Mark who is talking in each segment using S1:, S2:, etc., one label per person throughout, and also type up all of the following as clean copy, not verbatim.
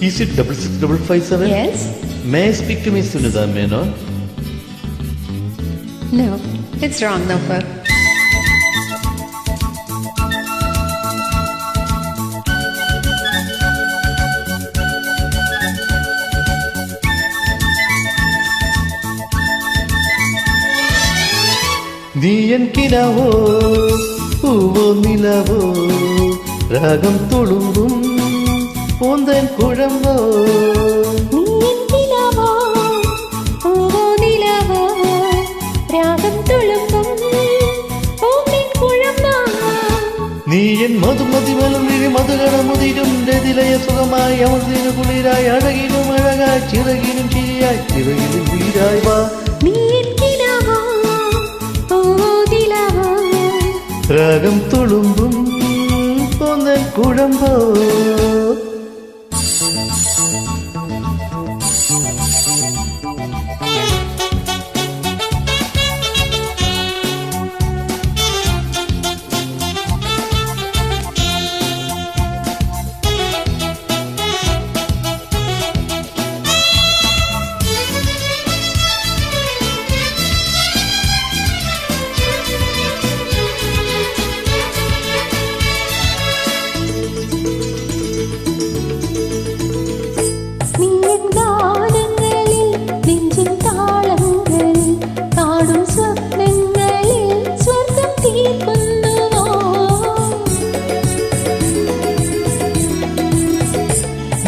S1: Is it 66557?
S2: Yes.
S1: May I speak to Miss Sunitha Menon?
S2: No, it's wrong number.
S1: നീ N കിനാവോ പൂവോ നിലവോ രാഗം തുളുമ്പും പൂന്തൻ കുഴമ്പോ നീ N Madhumathi മലർന്നിരി മധുകടമുതിരും രതിലയ സുഖമായി അമൃതിനു കുളിരായി അഴകിനും അഴകായി ചിറകിനും ചിരിയായി ചിറകിലും കുളിരായി വാ രാഗം തുളുമ്പും പൂന്തൻ കുഴമ്പോ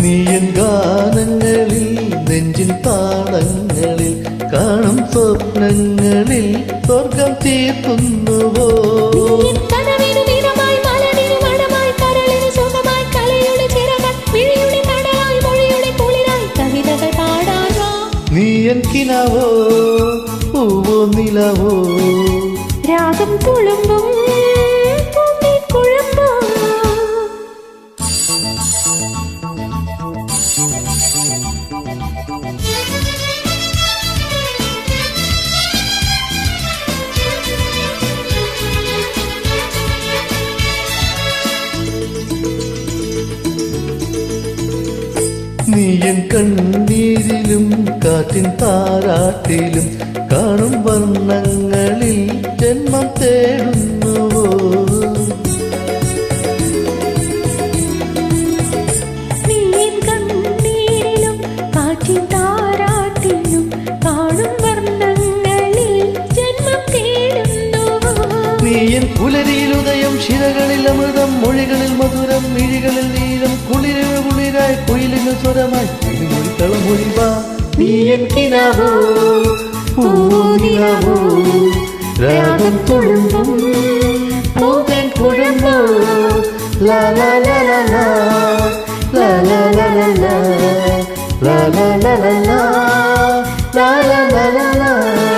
S1: നീയൻ ഗാനങ്ങളിൽ നെഞ്ചിൻ താളങ്ങളിൽ കാണും സ്വപ്നങ്ങളിൽ സ്വർഗം തീർക്കുന്നുവോ നീയൻ കിനാവോ പൂവോ നിലവോ
S2: രാഗം തുളുമ്പും കുഴമ്പോ
S1: നീ എൻ കണ്ണീരിലും കാറ്റിൻ താരാട്ടിലും കാണും വർണ്ണങ്ങളിൽ ജന്മം തേടുന്നുവോ
S2: നീ എൻ കണ്ണീരിലും കാറ്റിൻ താരാട്ടിലും കാണും വർണ്ണങ്ങളിൽ ജന്മം തേടുന്നുവോ
S1: നീ എൻ പുലരിയിൽ ഉദയം ശിരകളിൽ അമൃതം മൊഴികളിൽ മധുരം മിഴികളിൽ നീലം കുളിരിന് കുളിരായി കുയിലിന് സ്വരമായി കിളിമൊഴി കളമൊഴി വാ നീ എൻ കിനാവോ പൂവോ നിലാവോ രാഗം തുളുമ്പും പൂന്തൻ കുഴമ്പോ ലാ ലാ ലാ ലാ ലാ ലാ ലാ ലാ ലാ ലാ ലാ ലാ ലാ ലാ ലാ ലാ ലാ ലാ ലാ